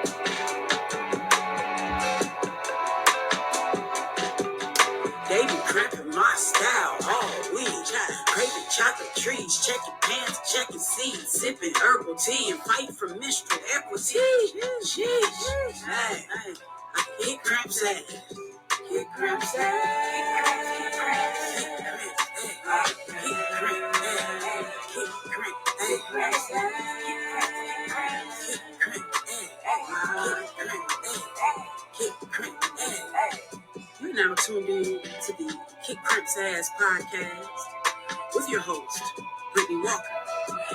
They be cramping my style all week. Craving chocolate trees, checking pants, checking seeds, sipping herbal tea, and fighting for menstrual equity. Sheesh. Hey, I get cramps at it. Get cramps at it. Get cramps at it. Get cramps at it. Get cramps at it. Get cramps at it. You're now tuned in to the Kick Crimps Ass podcast with your host, Brittany Walker,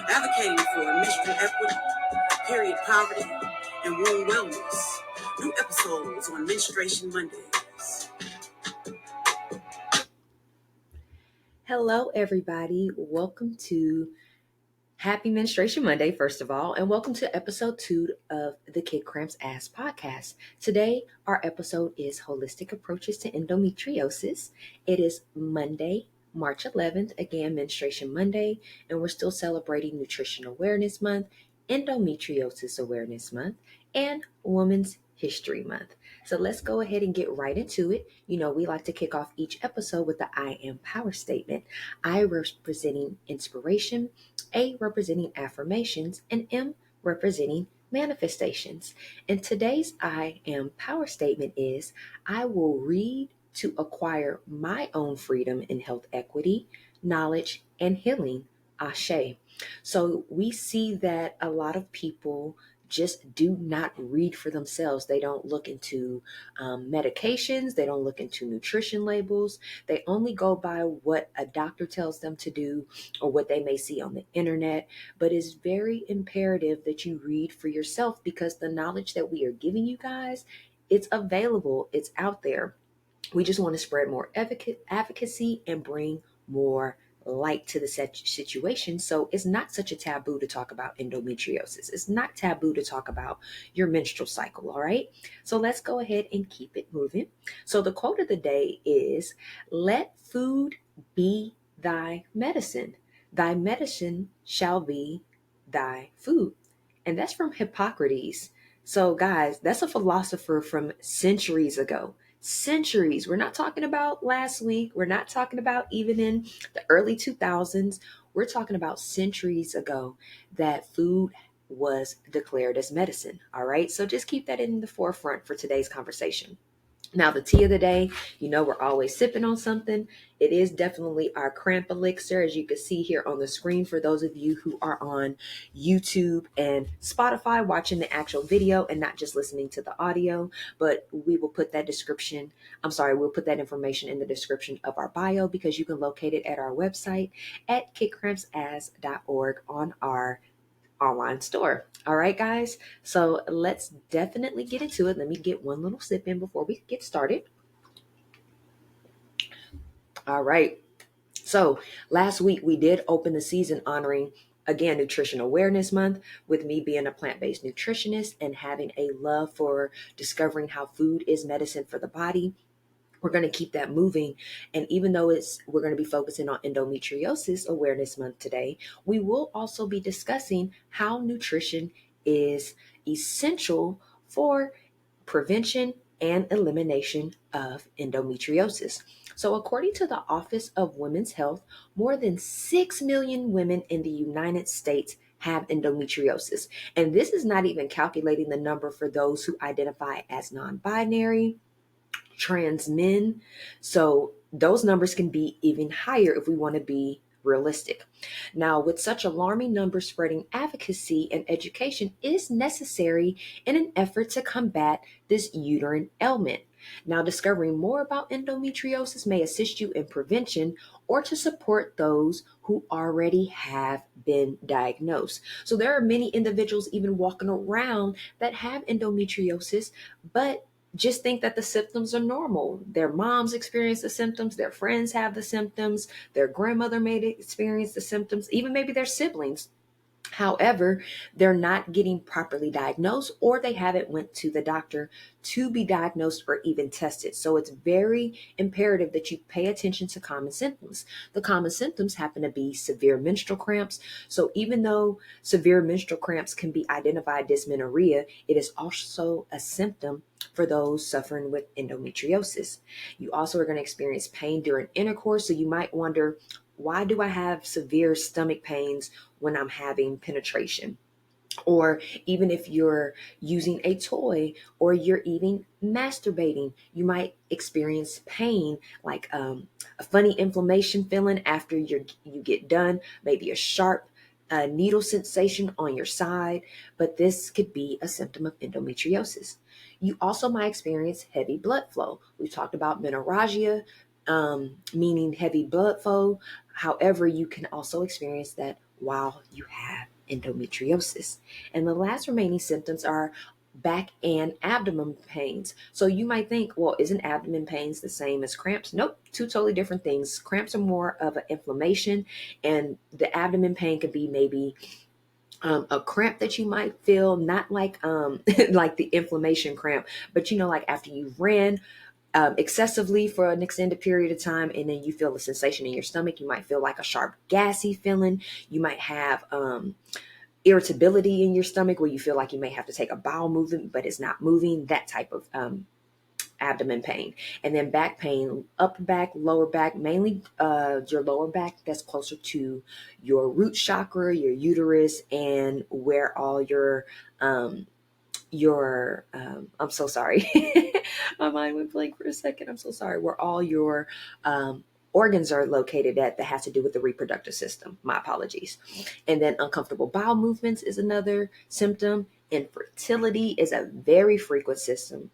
advocating for menstrual equity, period poverty, and womb wellness. New episodes on Menstruation Mondays. Hello, everybody. Welcome to Happy Menstruation Monday, first of all, and welcome to episode 2 of the Kick Cramps Ass podcast. Today, our episode is Holistic Approaches to Endometriosis. It is Monday, March 11th, again, Menstruation Monday, and we're still celebrating Nutrition Awareness Month, Endometriosis Awareness Month, and Women's History Month. So let's go ahead and get right into it. You know, we like to kick off each episode with the I Am Power statement. I representing inspiration, A representing affirmations, and M representing manifestations. And today's I Am Power statement is, I will read to acquire my own freedom and health equity, knowledge, and healing. Ashe. So we see that a lot of people just do not read for themselves. They don't look into medications. They don't look into nutrition labels. They only go by what a doctor tells them to do or what they may see on the internet. But it's very imperative that you read for yourself, because the knowledge that we are giving you guys, it's available. It's out there. We just want to spread more advocacy and bring more light to the situation. So it's not such a taboo to talk about endometriosis. It's not taboo to talk about your menstrual cycle, all right? So let's go ahead and keep it moving. So the quote of the day is, let food be thy medicine. Thy medicine shall be thy food. And that's from Hippocrates. So guys, that's a philosopher from centuries ago. Centuries. We're not talking about last week. We're not talking about even in the early 2000s. We're talking about centuries ago that food was declared as medicine. All right. So just keep that in the forefront for today's conversation. Now, the tea of the day, you know, we're always sipping on something. It is definitely our cramp elixir, as you can see here on the screen for those of you who are on YouTube and Spotify watching the actual video and not just listening to the audio. But we will put that we'll put that information in the description of our bio, because you can locate it at our website at kickcrampsass.org on our online store. All right, guys. So let's definitely get into it. Let me get one little sip in before we get started. All right. So last week we did open the season honoring, again, Nutrition Awareness Month, with me being a plant-based nutritionist and having a love for discovering how food is medicine for the body. We're going to keep that moving. And even though we're going to be focusing on Endometriosis Awareness Month today, we will also be discussing how nutrition is essential for prevention and elimination of endometriosis. So according to the Office of Women's Health, more than 6 million women in the United States have endometriosis. And this is not even calculating the number for those who identify as non-binary, trans men. So those numbers can be even higher if we want to be realistic. Now, with such alarming numbers, spreading advocacy and education is necessary in an effort to combat this uterine ailment. Now, discovering more about endometriosis may assist you in prevention or to support those who already have been diagnosed. So there are many individuals even walking around that have endometriosis, but just think that the symptoms are normal. Their moms experience the symptoms, their friends have the symptoms, their grandmother may experience the symptoms, even maybe their siblings. However, they're not getting properly diagnosed, or they haven't went to the doctor to be diagnosed or even tested. So it's very imperative that you pay attention to common symptoms. The common symptoms happen to be severe menstrual cramps. So even though severe menstrual cramps can be identified as dysmenorrhea, it is also a symptom for those suffering with endometriosis. You also are going to experience pain during intercourse. So you might wonder, why do I have severe stomach pains when I'm having penetration? Or even if you're using a toy or you're even masturbating, you might experience pain, like a funny inflammation feeling after you get done, maybe a sharp needle sensation on your side. But this could be a symptom of endometriosis. You also might experience heavy blood flow. We've talked about menorrhagia, meaning heavy blood flow. However, you can also experience that while you have endometriosis. And the last remaining symptoms are back and abdomen pains. So you might think, well, isn't abdomen pains the same as cramps? Nope, two totally different things. Cramps are more of an inflammation, and the abdomen pain could be maybe a cramp that you might feel, not like like the inflammation cramp, but like after you've ran excessively for an extended period of time, and then you feel a sensation in your stomach. You might feel like a sharp gassy feeling. You might have irritability in your stomach where you feel like you may have to take a bowel movement, but it's not moving, that type of abdomen pain. And then back pain, upper back, lower back, mainly your lower back, that's closer to your root chakra, your uterus, and where all I'm so sorry. My mind went blank for a second. I'm so sorry. Where all your organs are located at, that has to do with the reproductive system. My apologies. And then uncomfortable bowel movements is another symptom. Infertility is a very frequent system.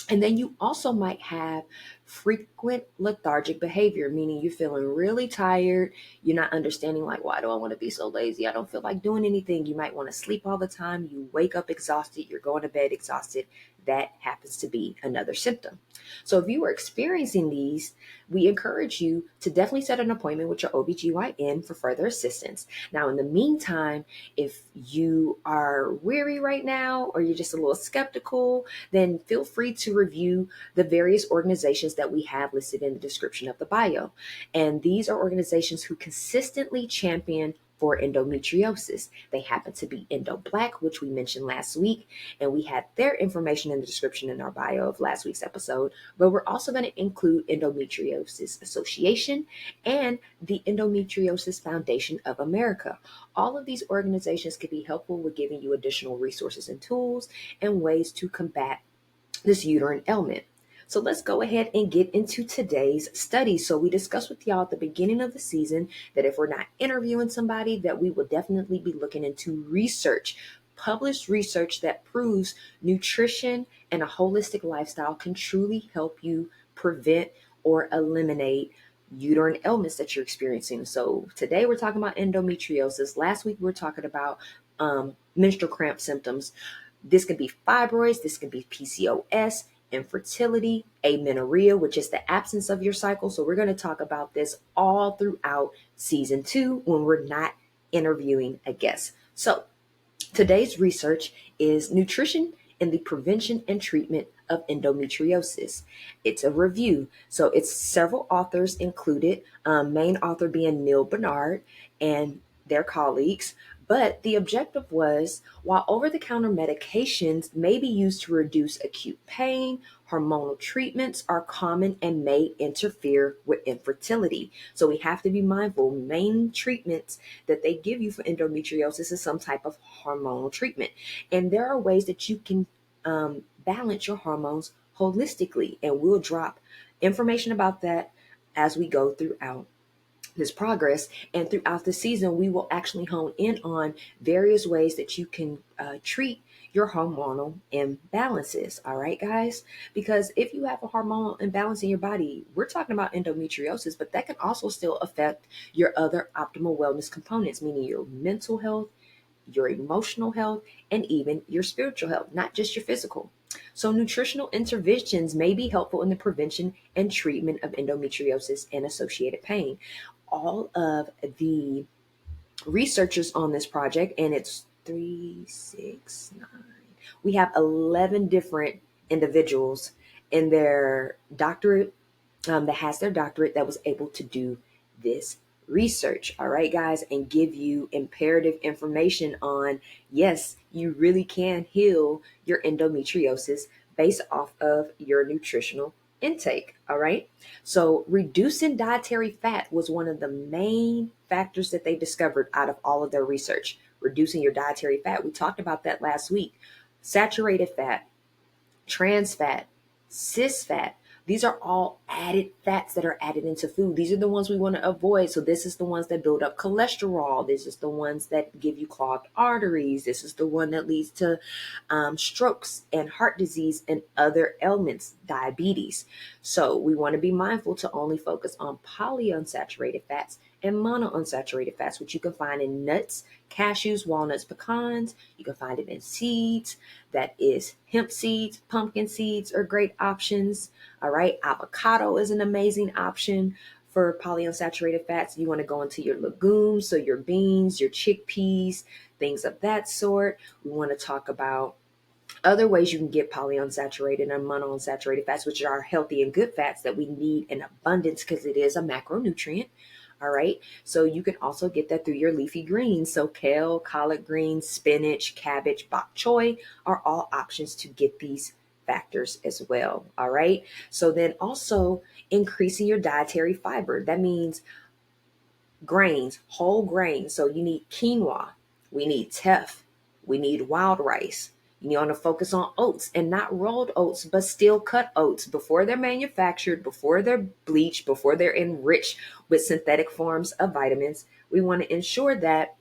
And then you also might have frequent lethargic behavior, meaning you're feeling really tired. You're not understanding, like, why do I want to be so lazy? I don't feel like doing anything. You might want to sleep all the time. You wake up exhausted. You're going to bed exhausted. That happens to be another symptom. So if you are experiencing these, we encourage you to definitely set an appointment with your OBGYN for further assistance. Now, in the meantime, if you are weary right now, or you're just a little skeptical, then feel free to review the various organizations that we have listed in the description of the bio. And these are organizations who consistently champion for endometriosis. They happen to be Endo Black, which we mentioned last week, and we had their information in the description in our bio of last week's episode. But we're also going to include Endometriosis Association and the Endometriosis Foundation of America. All of these organizations could be helpful with giving you additional resources and tools and ways to combat this uterine ailment. So let's go ahead and get into today's study. So we discussed with y'all at the beginning of the season that if we're not interviewing somebody, that we will definitely be looking into research, published research that proves nutrition and a holistic lifestyle can truly help you prevent or eliminate uterine ailments that you're experiencing. So today we're talking about endometriosis. Last week we were talking about menstrual cramp symptoms. This can be fibroids, this can be PCOS, infertility, amenorrhea, which is the absence of your cycle. So we're going to talk about this all throughout season 2 when we're not interviewing a guest. So today's research is nutrition and the prevention and treatment of endometriosis. It's a review. So it's several authors included, main author being Neil Bernard and their colleagues. But the objective was, while over-the-counter medications may be used to reduce acute pain, hormonal treatments are common and may interfere with infertility. So we have to be mindful. Main treatments that they give you for endometriosis is some type of hormonal treatment. And there are ways that you can balance your hormones holistically. And we'll drop information about that as we go throughout this progress. And throughout the season, we will actually hone in on various ways that you can treat your hormonal imbalances. All right, guys? Because if you have a hormonal imbalance in your body, we're talking about endometriosis, but that can also still affect your other optimal wellness components, meaning your mental health, your emotional health, and even your spiritual health, not just your physical. So nutritional interventions may be helpful in the prevention and treatment of endometriosis and associated pain. All of the researchers on this project, and it's 3, 6, 9. We have 11 different individuals in their doctorate that has their doctorate that was able to do this research. All right, guys, and give you imperative information on yes, you really can heal your endometriosis based off of your nutritional intake. All right, so reducing dietary fat was one of the main factors that they discovered out of all of their research. Reducing your dietary fat, we talked about that last week. Saturated fat, trans fat, cis fat. These are all added fats that are added into food. These are the ones we want to avoid. So this is the ones that build up cholesterol. This is the ones that give you clogged arteries. This is the one that leads to strokes and heart disease and other ailments, diabetes. So we want to be mindful to only focus on polyunsaturated fats and monounsaturated fats, which you can find in nuts, cashews, walnuts, pecans. You can find it in seeds. That is hemp seeds, pumpkin seeds are great options. All right. Avocado is an amazing option for polyunsaturated fats. You want to go into your legumes, so your beans, your chickpeas, things of that sort. We want to talk about other ways you can get polyunsaturated and monounsaturated fats, which are healthy and good fats that we need in abundance because it is a macronutrient. All right. So you can also get that through your leafy greens. So kale, collard greens, spinach, cabbage, bok choy are all options to get these factors as well. All right. So then also increasing your dietary fiber. That means grains, whole grains. So you need quinoa, we need teff, we need wild rice. You want to focus on oats and not rolled oats, but still cut oats before they're manufactured, before they're bleached, before they're enriched with synthetic forms of vitamins. We want to ensure that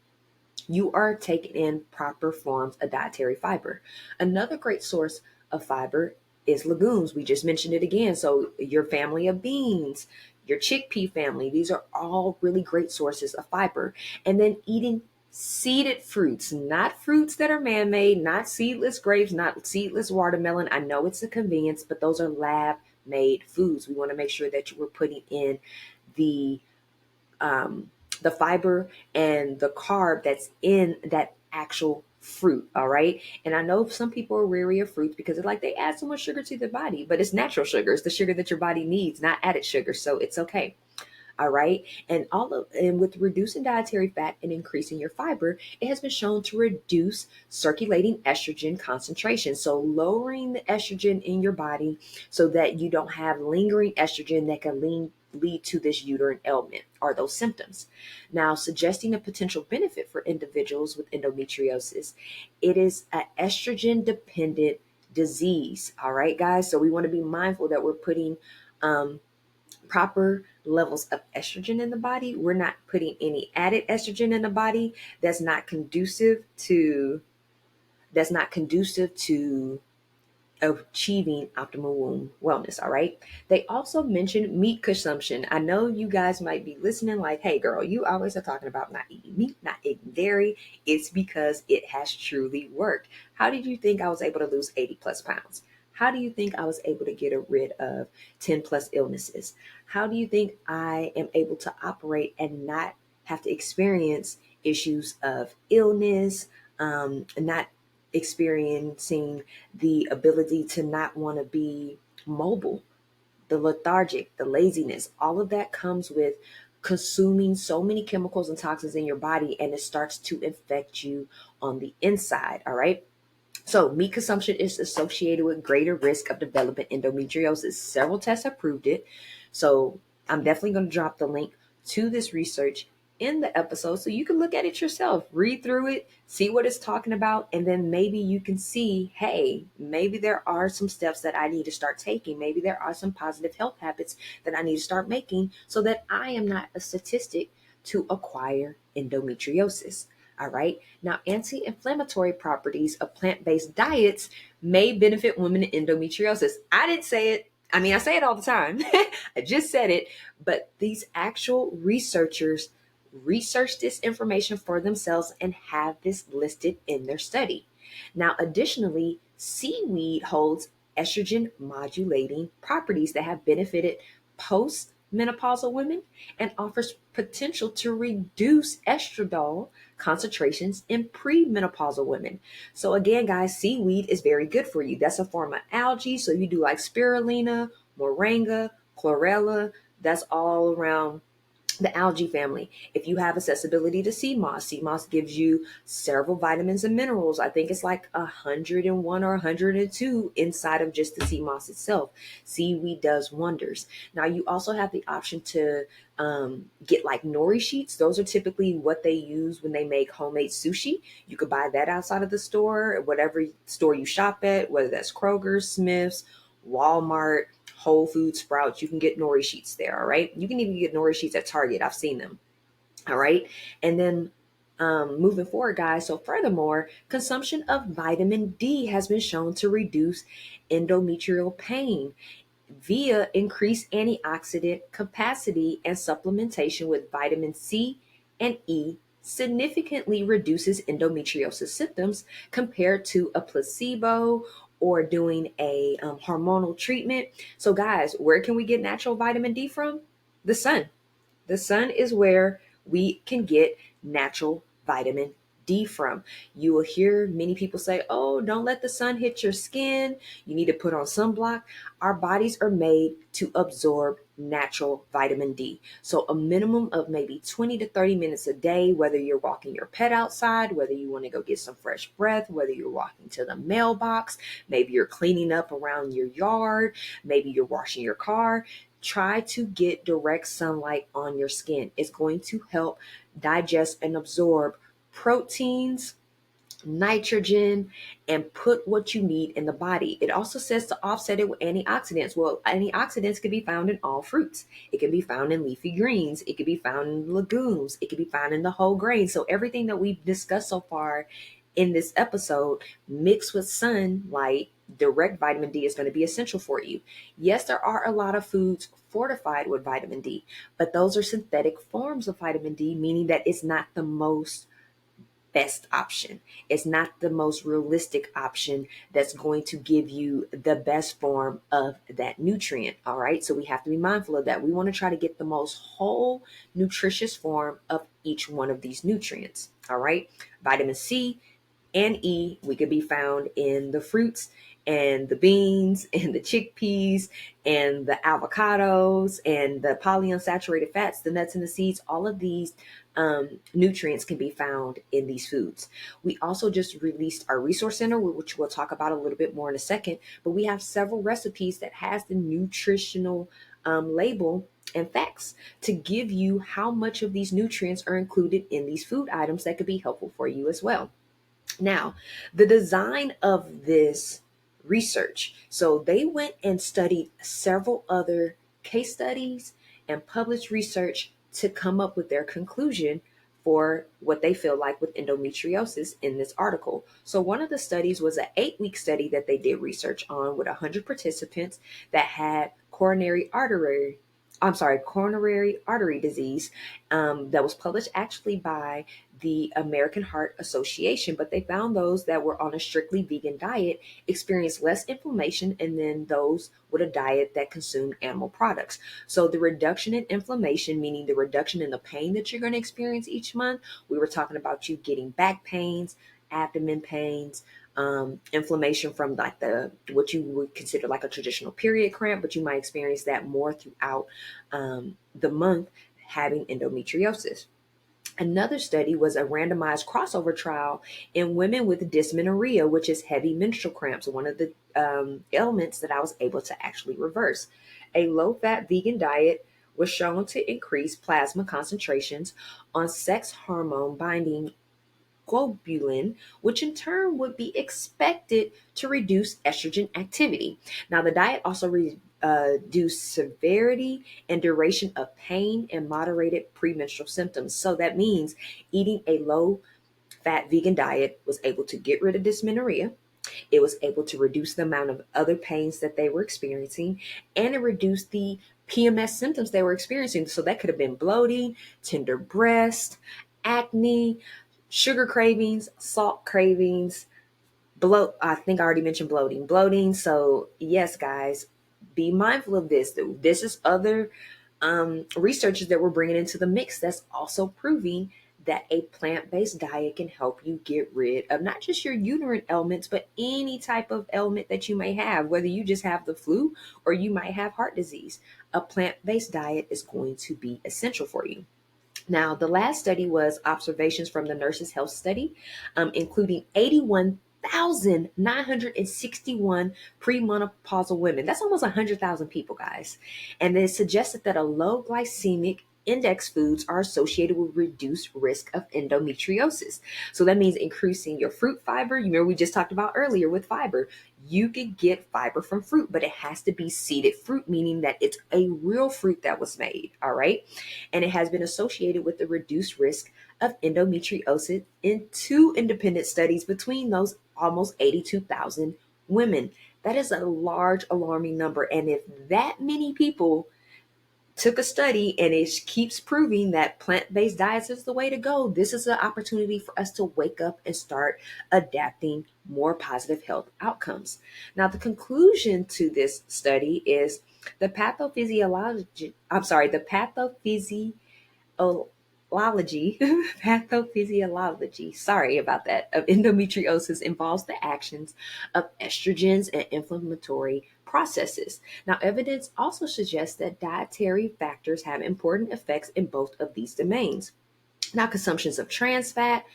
you are taking in proper forms of dietary fiber. Another great source of fiber is legumes. We just mentioned it again. So your family of beans, your chickpea family, these are all really great sources of fiber. And then eating seeded fruits, not fruits that are man-made, not seedless grapes, not seedless watermelon. I know it's a convenience, but those are lab-made foods. We want to make sure that you were putting in the um, the fiber and the carb that's in that actual fruit. All right. And I know some people are weary of fruits because it's like they add so much sugar to their body, but it's natural sugar. It's the sugar that your body needs, not added sugar. So it's okay. All right. And with reducing dietary fat and increasing your fiber, it has been shown to reduce circulating estrogen concentration. So lowering the estrogen in your body so that you don't have lingering estrogen that can lead to this uterine ailment or those symptoms. Now, suggesting a potential benefit for individuals with endometriosis, it is an estrogen dependent disease. All right, guys. So we want to be mindful that we're putting proper levels of estrogen in the body. We're not putting any added estrogen in the body that's not conducive to achieving optimal womb wellness. All right. They also mentioned meat consumption. I know you guys might be listening like, hey girl, you always are talking about not eating meat, not eating dairy. It's because it has truly worked. How did you think I was able to lose 80 plus pounds? How do you think I was able to get rid of 10 plus illnesses? How do you think I am able to operate and not have to experience issues of illness, not experiencing the ability to not want to be mobile, the lethargic, the laziness? All of that comes with consuming so many chemicals and toxins in your body, and it starts to infect you on the inside. All right. So meat consumption is associated with greater risk of developing endometriosis. Several tests have proved it. So I'm definitely going to drop the link to this research in the episode so you can look at it yourself, read through it, see what it's talking about, and then maybe you can see, hey, maybe there are some steps that I need to start taking. Maybe there are some positive health habits that I need to start making so that I am not a statistic to acquire endometriosis. All right. Now, anti-inflammatory properties of plant-based diets may benefit women in endometriosis. I didn't say it. I mean, I say it all the time. I just said it. But these actual researchers research this information for themselves and have this listed in their study. Now, additionally, seaweed holds estrogen modulating properties that have benefited post menopausal women and offers potential to reduce estradiol concentrations in premenopausal women. So again, guys, seaweed is very good for you. That's a form of algae. So you do like spirulina, moringa, chlorella, that's all around the algae family. If you have accessibility to sea moss gives you several vitamins and minerals. I think it's like 101 or 102 inside of just the sea moss itself. Seaweed does wonders. Now you also have the option to get like nori sheets. Those are typically what they use when they make homemade sushi. You could buy that outside of the store, whatever store you shop at, whether that's Kroger, Smith's, Walmart, Whole Foods, Sprouts. You can get nori sheets there. All right. You can even get nori sheets at Target. I've seen them. All right. And then moving forward, guys. So furthermore, consumption of vitamin D has been shown to reduce endometrial pain via increased antioxidant capacity, and supplementation with vitamin C and E significantly reduces endometriosis symptoms compared to a placebo or doing a hormonal treatment. So, guys, where can we get natural vitamin D from? The sun. The sun is where we can get natural vitamin D from. You will hear many people say, oh, don't let the sun hit your skin. You need to put on sunblock. Our bodies are made to absorb natural vitamin D. So a minimum of maybe 20 to 30 minutes a day, whether you're walking your pet outside, whether you want to go get some fresh breath, whether you're walking to the mailbox, maybe you're cleaning up around your yard, maybe you're washing your car. Try to get direct sunlight on your skin. It's going to help digest and absorb proteins, nitrogen, and put what you need in the body. It also says to offset it with antioxidants. Well, antioxidants can be found in all fruits. It can be found in leafy greens. It can be found in legumes. It can be found in the whole grain. So everything that we've discussed so far in this episode, mixed with sunlight, direct vitamin D is going to be essential for you. Yes, there are a lot of foods fortified with vitamin D, but those are synthetic forms of vitamin D, meaning that it's not the most best option. It's not the most realistic option that's going to give you the best form of that nutrient. All right. So we have to be mindful of that. We want to try to get the most whole, nutritious form of each one of these nutrients. All right. Vitamin C and E, we could be found in the fruits and the beans and the chickpeas and the avocados and the polyunsaturated fats, the nuts and the seeds. All of these nutrients can be found in these foods. We also just released our resource center, which we'll talk about a little bit more in a second, but we have several recipes that has the nutritional label and facts to give you how much of these nutrients are included in these food items that could be helpful for you as well. Now, the design of this research. So they went and studied several other case studies and published research to come up with their conclusion for what they feel like with endometriosis in this article. So one of the studies was an 8-week study that they did research on with 100 participants that had coronary artery disease, that was published actually by the American Heart Association, but they found those that were on a strictly vegan diet experienced less inflammation and then those with a diet that consumed animal products. So the reduction in inflammation, meaning the reduction in the pain that you're going to experience each month, we were talking about you getting back pains, abdomen pains, inflammation from like what you would consider like a traditional period cramp, but you might experience that more throughout the month having endometriosis. Another study was a randomized crossover trial in women with dysmenorrhea, which is heavy menstrual cramps, one of the ailments that I was able to actually reverse. A low-fat vegan diet was shown to increase plasma concentrations on sex hormone binding globulin, which in turn would be expected to reduce estrogen activity. Now, the diet also reduced severity and duration of pain and moderated premenstrual symptoms. So that means eating a low fat vegan diet was able to get rid of dysmenorrhea. It was able to reduce the amount of other pains that they were experiencing, and it reduced the PMS symptoms they were experiencing. So that could have been bloating, tender breast, acne, sugar cravings, salt cravings, I think I already mentioned bloating. So yes, guys, be mindful of this. This is other researchers that we're bringing into the mix that's also proving that a plant-based diet can help you get rid of not just your uterine ailments, but any type of ailment that you may have, whether you just have the flu or you might have heart disease. A plant-based diet is going to be essential for you. Now, the last study was observations from the Nurses' Health Study, including 81,961 premenopausal women. That's almost 100,000 people, guys. And it suggested that a low glycemic index foods are associated with reduced risk of endometriosis. So that means increasing your fruit fiber. You remember we just talked about earlier with fiber. You could get fiber from fruit, but it has to be seeded fruit, meaning that it's a real fruit that was made. All right. And it has been associated with the reduced risk of endometriosis in two independent studies between those almost 82,000 women. That is a large, alarming number. And if that many people took a study and it keeps proving that plant-based diets is the way to go, this is an opportunity for us to wake up and start adapting more positive health outcomes. Now, the conclusion to this study is the pathophysiology pathophysiology, sorry about that, of endometriosis involves the actions of estrogens and inflammatory processes. Now, evidence also suggests that dietary factors have important effects in both of these domains. Now, consumptions of trans fat,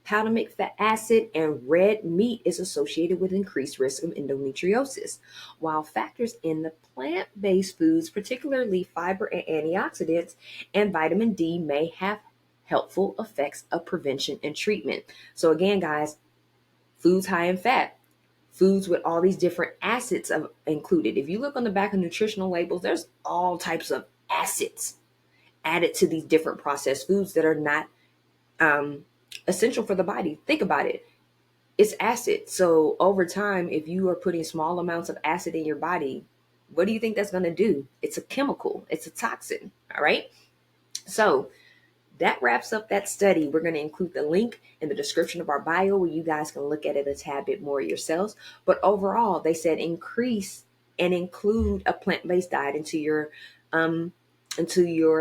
palmitic fat acid, and red meat is associated with increased risk of endometriosis, while factors in the plant-based foods, particularly fiber and antioxidants and vitamin D, may have helpful effects of prevention and treatment. So again, guys, foods high in fat, foods with all these different acids included. If you look on the back of nutritional labels, there's all types of acids added to these different processed foods that are not essential for the body. Think about it. It's acid. So over time, if you are putting small amounts of acid in your body, what do you think that's going to do? It's a chemical. It's a toxin. All right. So that wraps up that study. We're going to include the link in the description of our bio where you guys can look at it a tad bit more yourselves. But overall, they said increase and include a plant-based diet into your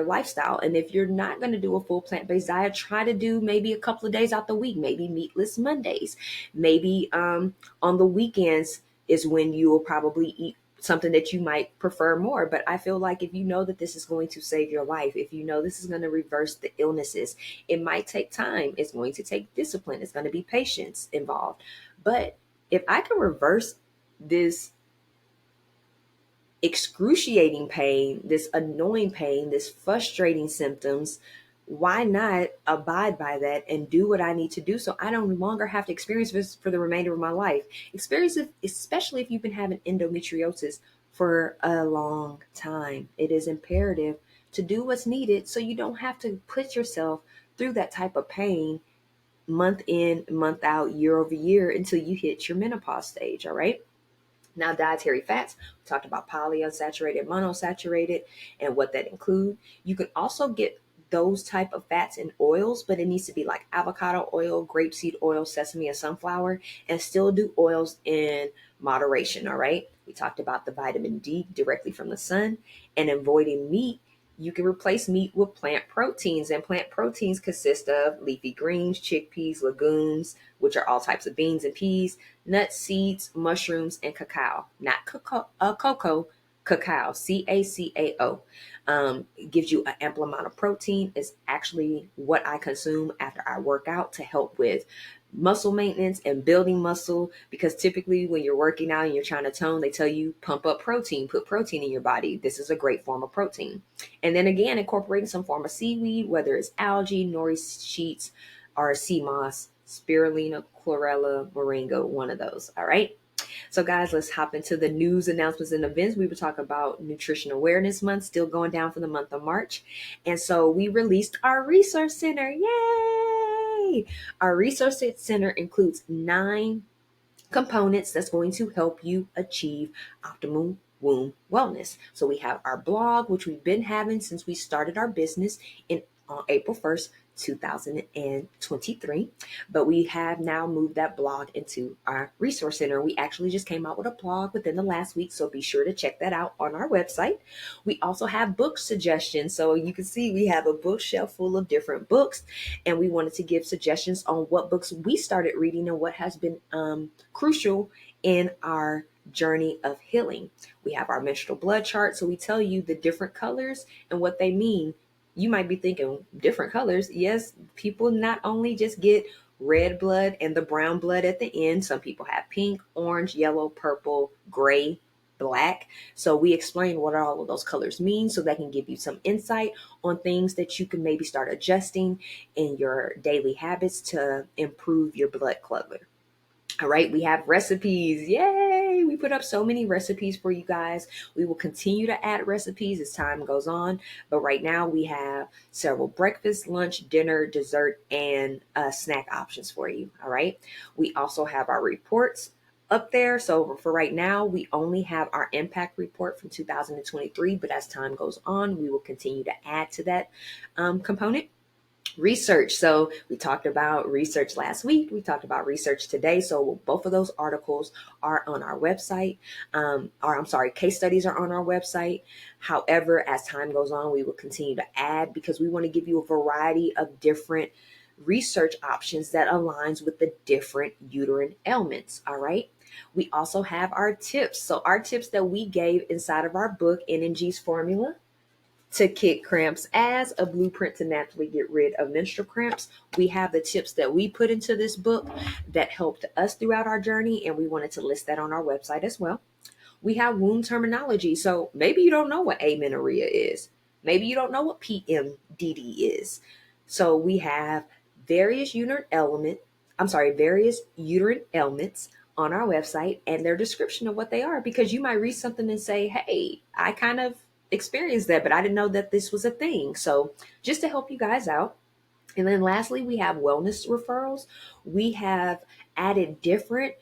lifestyle. And if you're not going to do a full plant-based diet, try to do maybe a couple of days out the week, maybe meatless Mondays. Maybe on the weekends is when you will probably eat something that you might prefer more. But I feel like if you know that this is going to save your life, if you know this is going to reverse the illnesses, it might take time. It's going to take discipline. It's going to be patience involved. But if I can reverse this excruciating pain, this annoying pain, this frustrating symptoms, why not abide by that and do what I need to do so I no longer have to experience this for the remainder of my life? Experience it, especially if you've been having endometriosis for a long time. It is imperative to do what's needed so you don't have to put yourself through that type of pain month in, month out, year over year until you hit your menopause stage, all right? Now, dietary fats, we talked about polyunsaturated, monosaturated, and what that include. You can also get those type of fats in oils, but it needs to be like avocado oil, grapeseed oil, sesame, and sunflower, and still do oils in moderation, all right? We talked about the vitamin D directly from the sun and avoiding meat. You can replace meat with plant proteins, and plant proteins consist of leafy greens, chickpeas, legumes, which are all types of beans and peas, nuts, seeds, mushrooms, and cacao. Not cocoa, cacao, CACAO. It gives you an ample amount of protein. It's actually what I consume after I work out to help with muscle maintenance and building muscle, because typically when you're working out and you're trying to tone, they tell you pump up protein, put protein in your body. This is a great form of protein. And then again, incorporating some form of seaweed, whether it's algae, nori sheets, or sea moss, spirulina, chlorella, moringa, one of those. All right. So guys, let's hop into the news, announcements, and events. We were talking about Nutrition Awareness Month, still going down for the month of March. And so we released our resource center. Yay! Our resource center includes 9 components that's going to help you achieve optimal womb wellness. So we have our blog, which we've been having since we started our business in on April 1st, 2023. But we have now moved that blog into our resource center. We actually just came out with a blog within the last week, so be sure to check that out on our website. We also have book suggestions. So you can see we have a bookshelf full of different books, and we wanted to give suggestions on what books we started reading and what has been crucial in our journey of healing. We have our menstrual blood chart, so we tell you the different colors and what they mean. You might be thinking, different colors? Yes, people not only just get red blood and the brown blood at the end. Some people have pink, orange, yellow, purple, gray, black. So we explain what all of those colors mean so that can give you some insight on things that you can maybe start adjusting in your daily habits to improve your blood clutter. All right, we have recipes. Yay! We put up so many recipes for you guys. We will continue to add recipes as time goes on. But right now we have several breakfast, lunch, dinner, dessert, and snack options for you. All right. We also have our reports up there. So for right now, we only have our impact report from 2023. But as time goes on, we will continue to add to that component. Research. So we talked about research last week. We talked about research today. So both of those articles are on our website. Case studies are on our website. However, as time goes on, we will continue to add because we want to give you a variety of different research options that aligns with the different uterine ailments. All right. We also have our tips. So our tips that we gave inside of our book, NNG's Formula to Kick Cramps as a blueprint to naturally get rid of menstrual cramps. We have the tips that we put into this book that helped us throughout our journey, and we wanted to list that on our website as well. We have wound terminology. So maybe you don't know what amenorrhea is. Maybe you don't know what PMDD is. So we have various uterine ailments on our website and their description of what they are, because you might read something and say, hey, I kind of experienced that, but I didn't know that this was a thing. So just to help you guys out. And then lastly, we have wellness referrals. We have added different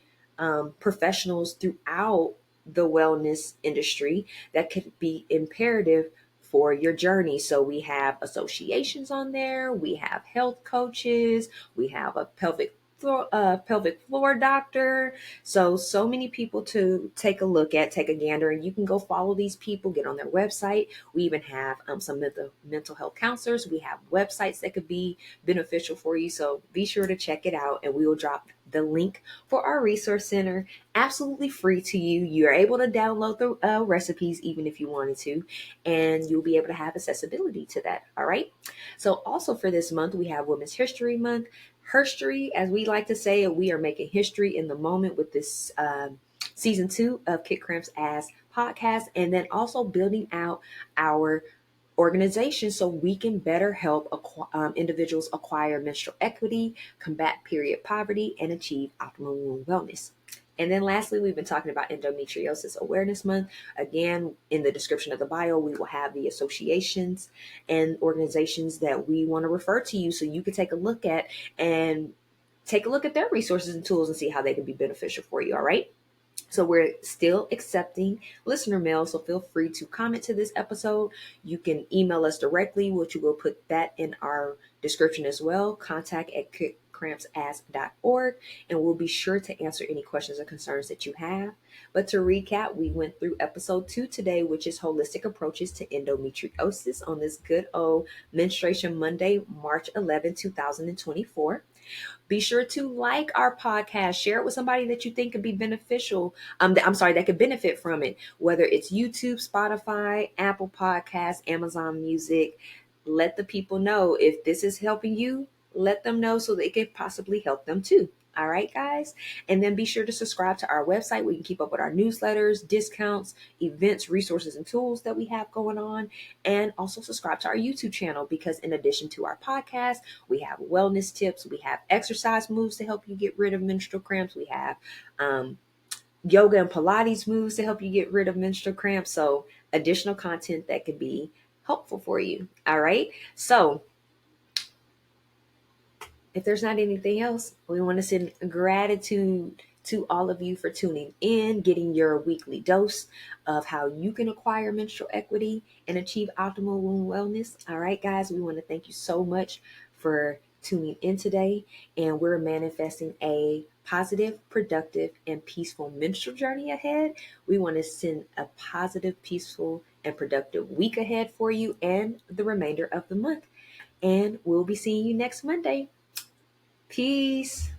professionals throughout the wellness industry that could be imperative for your journey. So we have associations on there. We have health coaches. We have a pelvic floor doctor. So many people to take a gander, and you can go follow these people, get on their website. We even have some mental health counselors. We have websites that could be beneficial for you. So be sure to check it out, and we will drop the link for our resource center absolutely free to you. You're able to download the recipes even if you wanted to, and you'll be able to have accessibility to that. All right. So also for this month, we have Women's History Month. Herstory, as we like to say, we are making history in the moment with this season 2 of Kick Cramps Ass podcast, and then also building out our organization so we can better help individuals acquire menstrual equity, combat period poverty, and achieve optimal wound wellness. And then lastly, we've been talking about Endometriosis Awareness Month. Again, in the description of the bio, we will have the associations and organizations that we want to refer to you so you can take a look at their resources and tools and see how they can be beneficial for you. All right. So we're still accepting listener mail, so feel free to comment to this episode. You can email us directly, which we will put that in our description as well. contact@kickcrampsask.org, and we'll be sure to answer any questions or concerns that you have. But to recap, we went through episode 2 today, which is holistic approaches to endometriosis on this good old Menstruation Monday, March 11, 2024. Be sure to like our podcast, share it with somebody that you think could be beneficial. That could benefit from it, whether it's YouTube, Spotify, Apple Podcasts, Amazon Music. Let the people know if this is helping you. Let them know so they could possibly help them too. All right, guys. And then be sure to subscribe to our website where you can keep up with our newsletters, discounts, events, resources, and tools that we have going on. And also subscribe to our YouTube channel, because in addition to our podcast, we have wellness tips. We have exercise moves to help you get rid of menstrual cramps. We have yoga and Pilates moves to help you get rid of menstrual cramps. So additional content that could be helpful for you. All right. So if there's not anything else, we want to send gratitude to all of you for tuning in, getting your weekly dose of how you can acquire menstrual equity and achieve optimal wound wellness. All right, guys, we want to thank you so much for tuning in today. And we're manifesting a positive, productive, and peaceful menstrual journey ahead. We want to send a positive, peaceful, and productive week ahead for you and the remainder of the month. And we'll be seeing you next Monday. Peace.